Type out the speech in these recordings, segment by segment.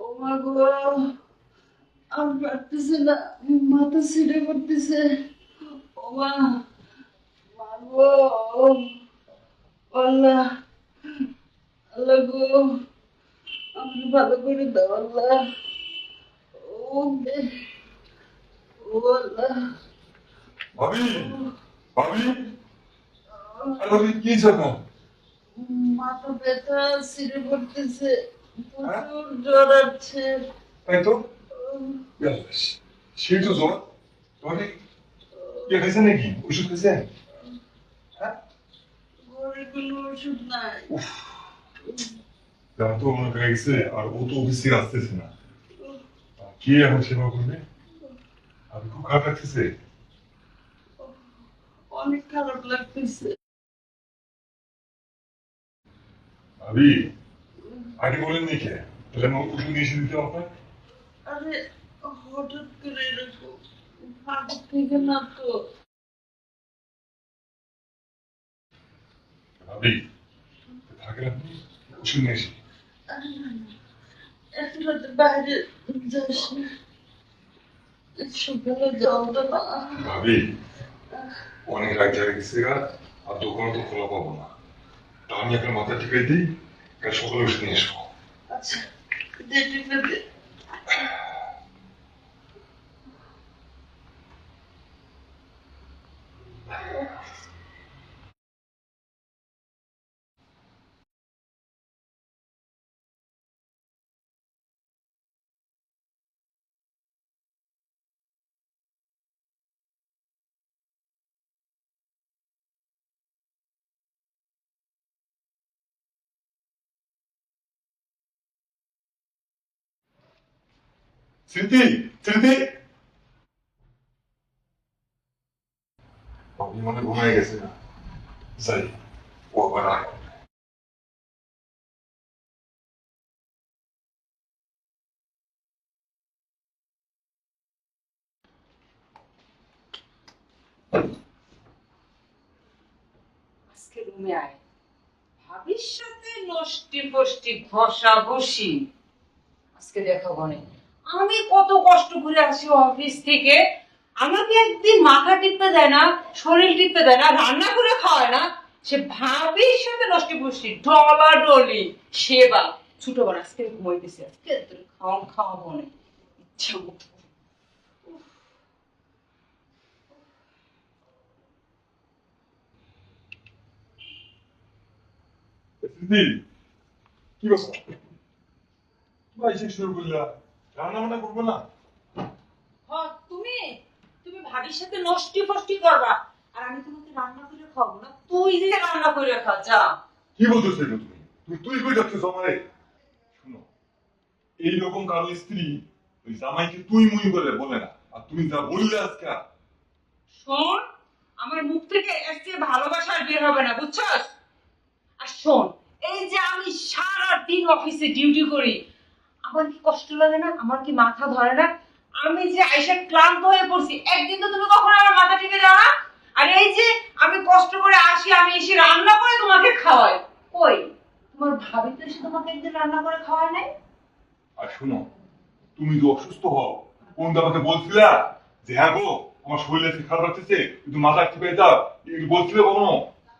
ও মা গো, আর পারতেছে না, মাথা ছিঁড়ে পড়তেছে। ও মা, মা গো, আল্লাহ, আল্লাহ গো, আমি ভালো করে দাও আল্লাহ। ও বে, ও আল্লাহ, ভাবি ভাবি আরে ভাবি কি জানো? মাথা ব্যথা ছিঁড়ে পড়তেছে, হ্যাঁ প্রচুর জ্বর আছে। তাই তো বেশ, সেই তো জ্বর। ভাবি ইয়ে খাইছে নাকি, ওষুধ খাইছেন? হ্যাঁ ঘরে কোনো ওষুধ নাই। উফ, দাম তো মনে হয়ে গেছে আর ও তো অফিস থেকে আসতেছে না। কে এখন সেবা করবে? আমি খুব খারাপ লাগতেছে। অনেক খারাপ লাগতেছে। ভাবি আগে বলেননি কে? তাহলে আমি ওষুধ নিয়ে এসে দিতে আপনার। আরে হঠাৎ করে এরকম, আগে থেকে না তো। ভাবি থাকেন আপনি, ওষুধ নিয়ে এসে। আরে না না, এত রাতে বাইরে যাস না, সকালে যাও তো না। ভাবি অনেক রাত জায়গা গেছে গা, আর দোকান তো খোলা পাবো না। তা আমি আপনার মাথা টিকাই দিই, কাল সকালে ওষুধ নিয়ে এসবো। আচ্ছা, দে টিপে দে। স্মৃতি, স্মৃতি, ভাবি মনে ঘুমিয়ে গেছে না। যাই, ও আবার আয়। আজকে রুমে আয়, ভাবির সাথে নষ্টি ফষ্টি ঘষাঘষি আজকে দেখাবো না। আমি কত কষ্ট করে আসি অফিস থেকে, আমাকে একদিন মাথা টিপতে দেয় না, শরীর টিপতে দেয় না, রান্না করে খাওয়ায় না। সে ভাবির সাথে নষ্টি ফষ্টি ডলাডলি সেবা ছোট বড়। আজকে ঘুমাইতেছি, আজকে তোর খাওয়াবো না ইচ্ছা মতো। স্মৃতি, কি করছো? ভাই সে শুরু করলা, রান্না বান্না করবো না? হ্যাঁ, তুমি তুমি ভাবির সাথে নষ্টি ফষ্টি করবা, আর আমি তোমাকে রান্না করে খাবো না, তুই যে রান্না করে খা যা। কি বলতেছো এটা তুমি? তুমি তুই কই যাচ্ছিস আমারে? শুনো, এইরকম কারো স্ত্রী ওই জামাইকে তুই মুই বলে বলে না, আর তুমি যা বললে আজকে। শোন, আমার মুখ থেকে এর চেয়ে ভালোবাসা আর বের হবে না, বুঝছস? আর শোন, এই যে আমি সারা দিন অফিসে ডিউটি করি, আমার কি কষ্ট লাগে না? আমার কি মাথা ধরে না? আমি যে আইসা ক্লান্ত হয়ে পড়ছি, একদিন তো তুমি কখনো আমার মাথা টিপে দাও না। আর এই যে আমি কষ্ট করে আসি, আমি এসে রান্না করে তোমাকে খাওয়াই, কই তোমার ভাবি তো এসে তোমাকে একদিন রান্না করে খাওয়ায় নাই? আর শুনো, তুমি যে অসুস্থ হও, কোন আমাকে বলছিলা যে হ্যাঁ গো আমার শরীর আজকে খারাপ লাগতেছে, কিন্তু মাথা টিপে দাও, এগুলো বলছিলে কখনো?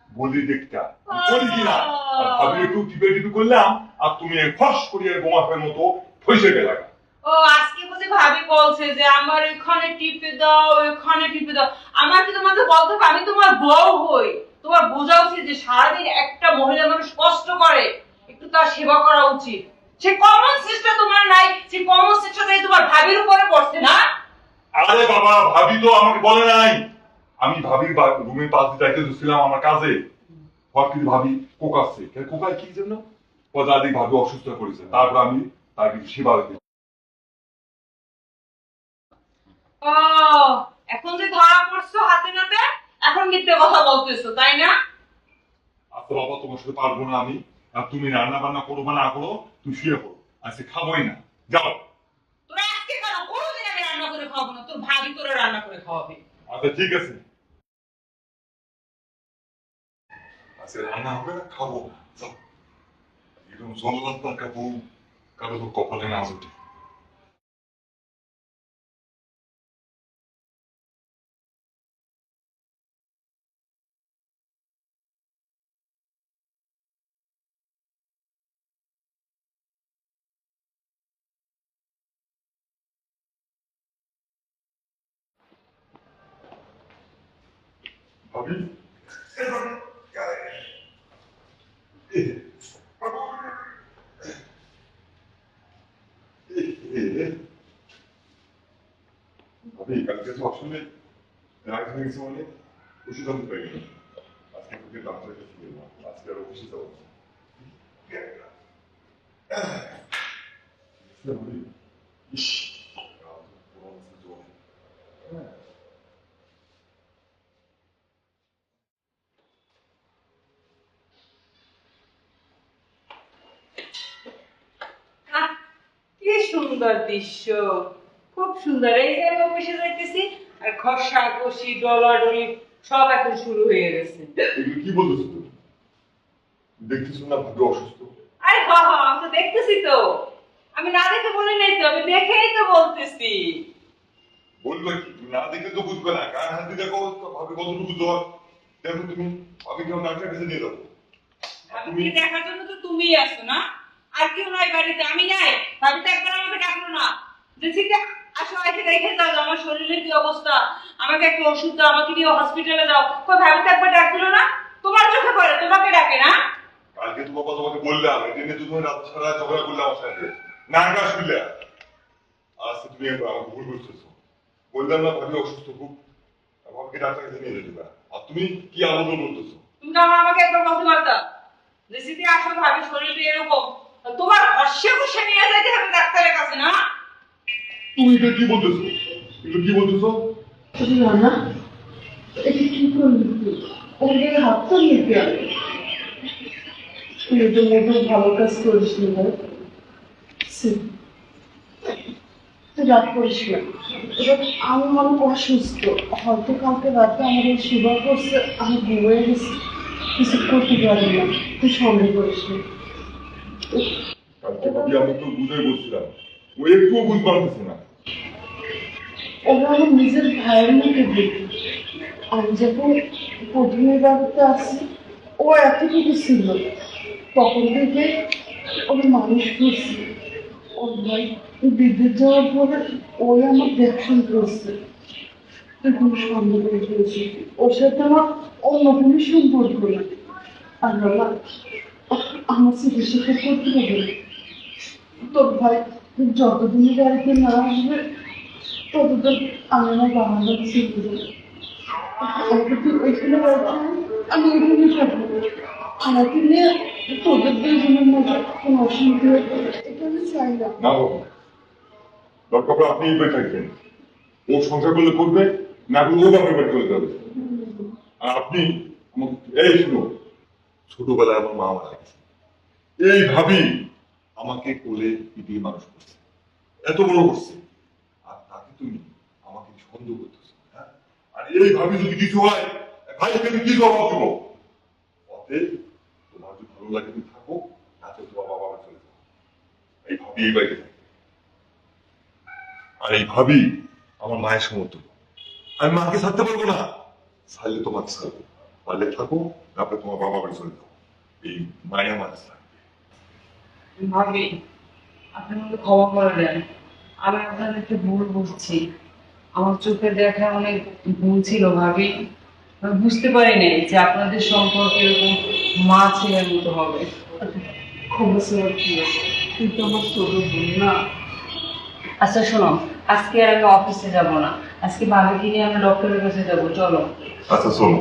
বলি দেখতা বলি কিনা। আর ভাবি একটু টিপে টিপে করলাম, আর তুমি ফস করিয়া বোমাফের মতো ফসে গেলা। ও আজকে বুঝি ভাবি বলছে যে আমার এখানে টিপে দাও, এখানে টিপে দাও। আমার কি তোমাকে বলতে হবে? আমি তোমার বউ হই, তোমার বোঝা উচিত যে সারাদিন একটা মহিলা মানুষ কষ্ট করে, একটু তার সেবা করা উচিত। সে কমন সেন্সটা তোমার নাই, সে কমন সেন্সটা তোমার ভাবির উপরে পড়ছে না। আরে বাবা, ভাবি তো আমাকে বলে নাই। আমি ভাবির রুমের পাশ দিয়ে যাইতে ছিলাম আমার কাজে, হঠাৎ কিন্তু ভাবি কোকাচ্ছে। কোকায় কি জন্য? পদাধিক ভাবি অসুস্থ হয়ে পড়েছে, তারপর আমি তার কিছু সেবা দিতে। ও, এখন যে ধরা পড়ছো হাতে নাতে, এখন মিথ্যে কথা বলতেছো, তাই না? আচ্ছা বাবা, তোমার সাথে পারবো না আমি। আর তুমি রান্না বান্না করো বা না করো, তুমি শুয়ে পড়ো, আজকে খাবোই না। যাও। তোরা আজকে কেন? কোনোদিন আমি রান্না করে খাওয়াবো না, তোর ভাবি তোরা রান্না করে খাওয়াবে। আচ্ছা ঠিক আছে, আজকে রান্না হবে না, খাবো না। যাও। এরকম জল্লাদ পাকা বউ, কারো তো কপালে না জুটে। ভাবি ভাবি কালকে তো আসলে রাগ হয়ে গেছে মানে ওষুধ আনতে পারিনি। আজকে তোকে ডাক্তারের কাছে গেলাম, আজকে আর অফিসে যাবো না। ভাবি ইস হ্যাঁ আহ, কি সুন্দর দৃশ্য, খুব সুন্দর। এই যে আমি অফিসে যাইতেছি আর খসা খসি ডলাডলি সব এখন শুরু হয়ে গেছে। এগুলো কি বলতেছো তুমি? দেখতেছো না ভাবি অসুস্থ? আরে আমি তো দেখতেছি তো। আমি না দেখে বলি নাই তো, আমি দেখেই তো বলতেছি। বলবে কি? তুমি না দেখে তো বুঝবে না, কার হাতে দেখো তো ভাবি কতটুকু জ্বর। দেখো তুমি ভাবি কেউ ডাক্তারের কাছে নিয়ে যাবো। আমি দেখার জন্য তো তুমিই আছো না, আর কেউ নাই বাড়িতে, আমি নাই। ভাবি তো একবার আমাকে ডাকলো না যে চিন্তা আসো এসে দেখে যাও যে আমার শরীরের কি অবস্থা, আমাকে একটা ওষুধ দাও, আমাকে নিয়ে হসপিটালে যাও। কই ভাবি তো একবার ডাক দিল না? তোমার চোখে পড়ে, তোমাকে ডাকে না? কালকে তোমার কথা তোমাকে বললাম, এই জন্য তুমি রাত সারা ঝগড়া করলে আমার সাথে, না না শুনলে। আজকে তুমি আমাকে ভুল বুঝতেছো। বললাম না ভাবি অসুস্থ খুব, ভাবিকে ডাক্তারের কাছে নিয়ে যেতে। আর তুমি কি আলোচনা করতেছো? তুমি তো আমাকে একবার বলতে পারতা যে চিন্তা আসো ভাবি শরীরটা এরকম, তোমার হর্ষে বসে নিয়ে যাইতে হবে ডাক্তারের কাছে না? তুমি এটা কি বলতেছো? এগুলো কি বলতেছো? রানা এটা কি করলি তুই? ওকে হাত তো নিতে হবে। তুই তো মোটেও ভালো কাজ করিস নি ভাই। ছি, তুই রাগ করিস না। এবার আমি মনে অসুস্থ, হয়তো কালকে রাতে আমার এই সেবা করছে, আমি ঘুমিয়ে গেছি, কিছু করতে পারি না। তুই সন্দেহ করিস না। কালকে ভাবি আমি তো বুঝাই বলছিলাম, ও একটুও বুঝতে পারতেছে না। ওরা আমার নিজের ভাইয়ের মুখে দেখি। আমি যখন প্রথমে বাড়িতে আসি ও এতটুকু ছিল, তখন থেকে ওর মানুষ করছি। ওর ভাই বিদ্যুৎ যাওয়ার পরে ওই আমার দেখশন করছে। তুই কোনো সন্দেহ করে ফেলেছি, ওর সাথে আমার অন্য কোনো সম্পর্ক না। আর বাবা আমার চিকিৎসাটা করতে হবে। তোর ভাই যতদিন বাড়িতে না আসবে ততদিন আমি আমার বাবার কাছে ছিল। আমাকে তুই ওইখানে বাড়িতে আমি ওইখানে থাকবো। আমাকে নিয়ে তোদের দুজনের মধ্যে কোনো অসুবিধা হবে এটা আমি চাই না। না বাবু, দরকার পড়ে আপনি এই বাড়ি থাকবেন। ও সংসার করলে করবে, না করলে ও বাপের বাড়ি চলে যাবে। আর আপনি আমাকে এই শুনো, ছোটবেলায় আমার মা মারা গেছে, এই ভাবি আমাকে কোলে পিটিয়ে মানুষ করছে, এত বড় করছে। আর তাকে তুমি আমাকে সন্দেহ করতেছো, হ্যাঁ? আর এই ভাবি যদি কিছু হয়, ভাই এখানে কি জবাব দেবো? অতএব তোমার যদি ভালো লাগে তুমি থাকো, তাতে তোমার বাবা মা চলে যাও। এই ভাবি এই বাড়িতে থাকে, আর এই ভাবি আমার মায়ের সমতুল্য। আমি মাকে ছাড়তে পারবো না, ছাড়লে তোমাকে ছাড়বো। পারলে থাকো, তারপরে তোমার বাবা বাড়ি চলে যাও। এই মায়া মাঝে থাকবে। ভাবি আপনি আমাকে ক্ষমা করে দেন, আমি আপনাদের একটু ভুল বুঝছি। আমার চোখে দেখা অনেক ভুল ছিল ভাবি। আমি বুঝতে পারি নাই যে আপনাদের সম্পর্ক এরকম মা ছেলের মতো হবে। খবর সবার কি আছে, তুই তো আমার ছোট বোন না। আচ্ছা শোনো, আজকে আর আমি অফিসে যাব না, আজকে ভাবিকে নিয়ে আমি ডক্টরের কাছে যাবো, চলো। আচ্ছা শোনো,